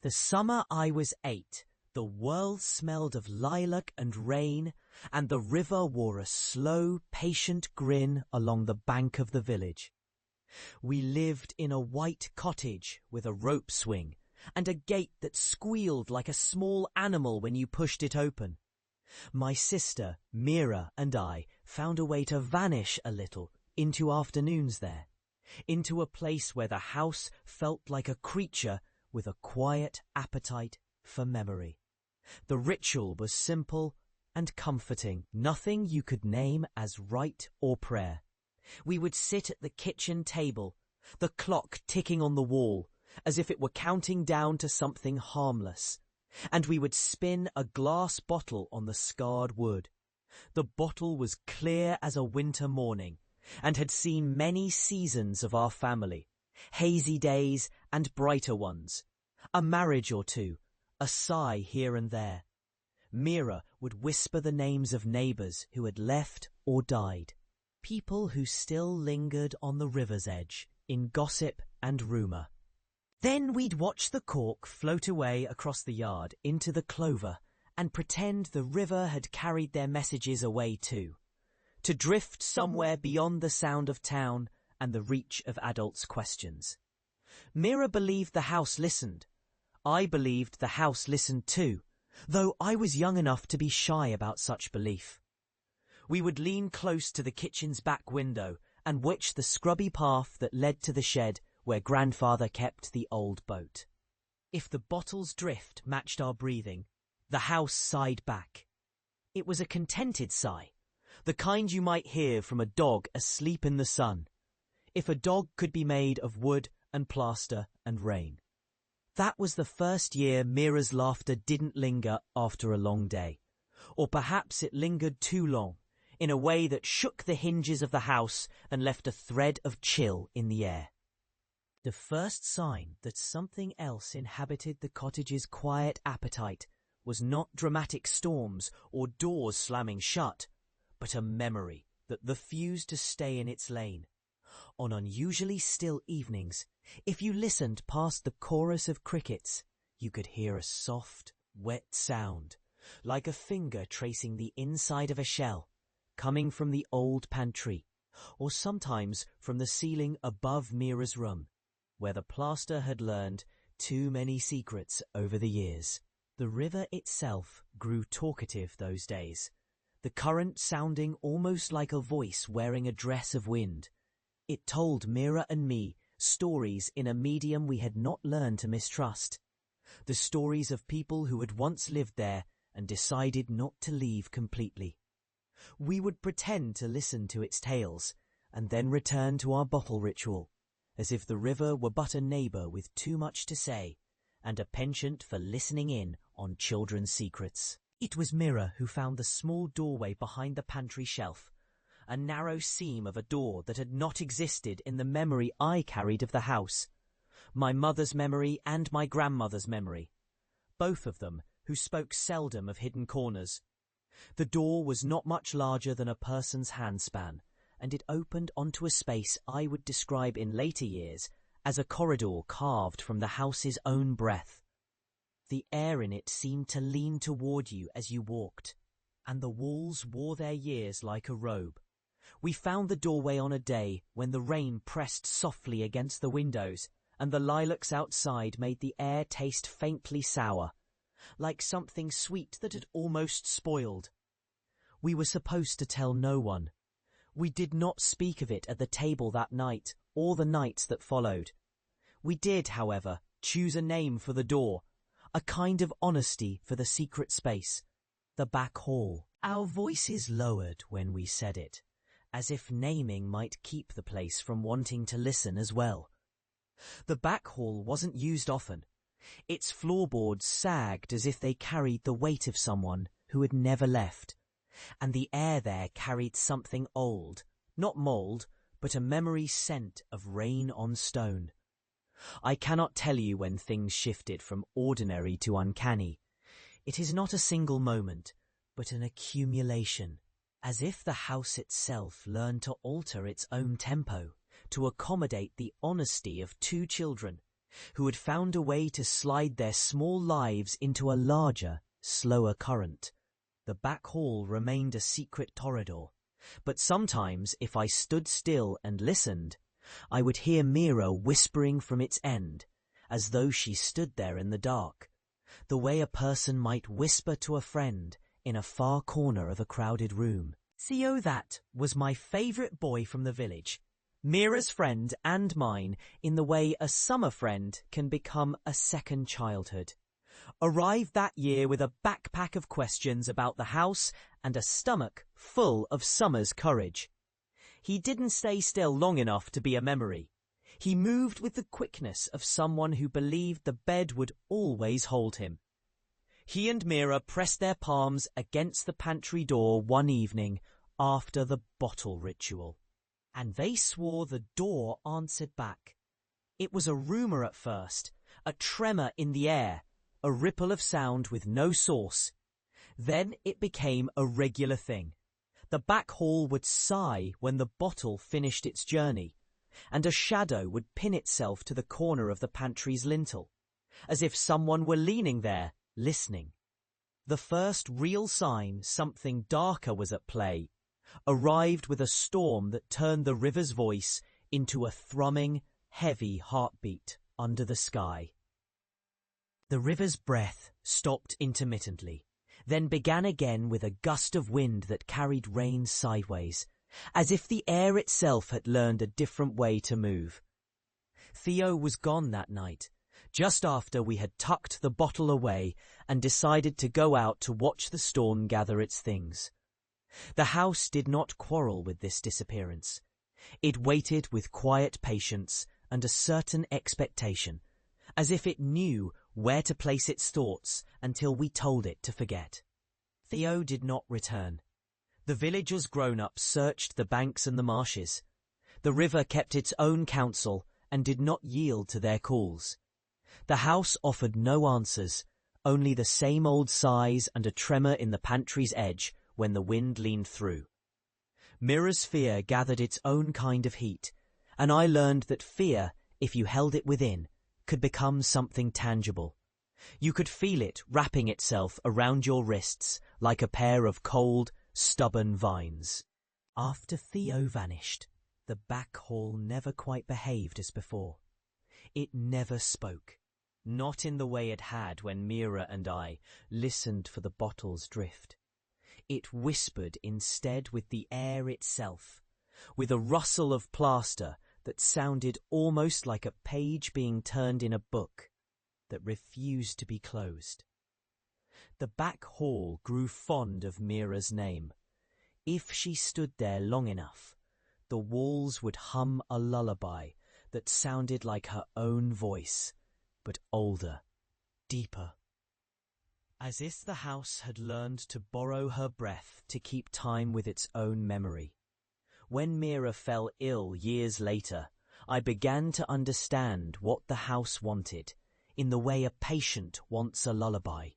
The summer I was 8, the world smelled of lilac and rain, and the river wore a slow, patient grin along the bank of the village. We lived in a white cottage with a rope swing, and a gate that squealed like a small animal when you pushed it open. My sister, Mira, and I found a way to vanish a little into afternoons there, into a place where the house felt like a creature with a quiet appetite for memory. The ritual was simple and comforting, nothing you could name as rite or prayer. We would sit at the kitchen table, the clock ticking on the wall, as if it were counting down to something harmless, and we would spin a glass bottle on the scarred wood. The bottle was clear as a winter morning, and had seen many seasons of our family, hazy days and brighter ones, a marriage or two, a sigh here and there. Mira would whisper the names of neighbours who had left or died, people who still lingered on the river's edge in gossip and rumour. Then we'd watch the cork float away across the yard into the clover and pretend the river had carried their messages away too, to drift somewhere beyond the sound of town and the reach of adults' questions. Mira believed the house listened. I believed the house listened too, though I was young enough to be shy about such belief. We would lean close to the kitchen's back window and watch the scrubby path that led to the shed where grandfather kept the old boat. If the bottle's drift matched our breathing, the house sighed back. It was a contented sigh, the kind you might hear from a dog asleep in the sun, if a dog could be made of wood and plaster and rain. That was the first year Mira's laughter didn't linger after a long day, or perhaps it lingered too long, in a way that shook the hinges of the house and left a thread of chill in the air. The first sign that something else inhabited the cottage's quiet appetite was not dramatic storms or doors slamming shut, but a memory that refused to stay in its lane. On unusually still evenings, if you listened past the chorus of crickets, you could hear a soft, wet sound, like a finger tracing the inside of a shell, coming from the old pantry, or sometimes from the ceiling above Mira's room, where the plaster had learned too many secrets over the years. The river itself grew talkative those days, the current sounding almost like a voice wearing a dress of wind. It told Mira and me stories in a medium we had not learned to mistrust, the stories of people who had once lived there and decided not to leave completely. We would pretend to listen to its tales and then return to our bottle ritual, as if the river were but a neighbour with too much to say and a penchant for listening in on children's secrets. It was Mira who found the small doorway behind the pantry shelf, a narrow seam of a door that had not existed in the memory I carried of the house, my mother's memory and my grandmother's memory, both of them who spoke seldom of hidden corners. The door was not much larger than a person's handspan, and it opened onto a space I would describe in later years as a corridor carved from the house's own breath. The air in it seemed to lean toward you as you walked, and the walls wore their years like a robe. We found the doorway on a day when the rain pressed softly against the windows, and the lilacs outside made the air taste faintly sour, like something sweet that had almost spoiled. We were supposed to tell no one. We did not speak of it at the table that night, or the nights that followed. We did, however, choose a name for the door, a kind of honesty for the secret space, the back hall. Our voices lowered when we said it, as if naming might keep the place from wanting to listen as well. The back hall wasn't used often. Its floorboards sagged as if they carried the weight of someone who had never left, and the air there carried something old, not mould, but a memory scent of rain on stone. I cannot tell you when things shifted from ordinary to uncanny. It is not a single moment, but an accumulation, as if the house itself learned to alter its own tempo, to accommodate the honesty of two children, who had found a way to slide their small lives into a larger, slower current. The back hall remained a secret corridor, but sometimes if I stood still and listened, I would hear Mira whispering from its end, as though she stood there in the dark, the way a person might whisper to a friend in a far corner of a crowded room. Theo, that was my favourite boy from the village, Mira's friend and mine, in the way a summer friend can become a second childhood. Arrived that year with a backpack of questions about the house and a stomach full of summer's courage. He didn't stay still long enough to be a memory. He moved with the quickness of someone who believed the bed would always hold him. He and Mira pressed their palms against the pantry door one evening after the bottle ritual, and they swore the door answered back. It was a rumour at first, a tremor in the air, a ripple of sound with no source. Then it became a regular thing. The back hall would sigh when the bottle finished its journey, and a shadow would pin itself to the corner of the pantry's lintel, as if someone were leaning there, listening. The first real sign something darker was at play arrived with a storm that turned the river's voice into a thrumming, heavy heartbeat under the sky. The river's breath stopped intermittently, then began again with a gust of wind that carried rain sideways, as if the air itself had learned a different way to move. Theo was gone that night, just after we had tucked the bottle away and decided to go out to watch the storm gather its things. The house did not quarrel with this disappearance. It waited with quiet patience and a certain expectation, as if it knew where to place its thoughts until we told it to forget. Theo did not return. The villagers' grown-ups searched the banks and the marshes. The river kept its own counsel and did not yield to their calls. The house offered no answers, only the same old sighs and a tremor in the pantry's edge when the wind leaned through. Mira's fear gathered its own kind of heat, and I learned that fear, if you held it within, could become something tangible. You could feel it wrapping itself around your wrists like a pair of cold, stubborn vines. After Theo vanished, the back hall never quite behaved as before. It never spoke, not in the way it had when Mira and I listened for the bottle's drift. It whispered instead with the air itself, with a rustle of plaster that sounded almost like a page being turned in a book that refused to be closed. The back hall grew fond of Mira's name. If she stood there long enough, the walls would hum a lullaby that sounded like her own voice, but older, deeper. As if the house had learned to borrow her breath to keep time with its own memory. When Mira fell ill years later, I began to understand what the house wanted, in the way a patient wants a lullaby.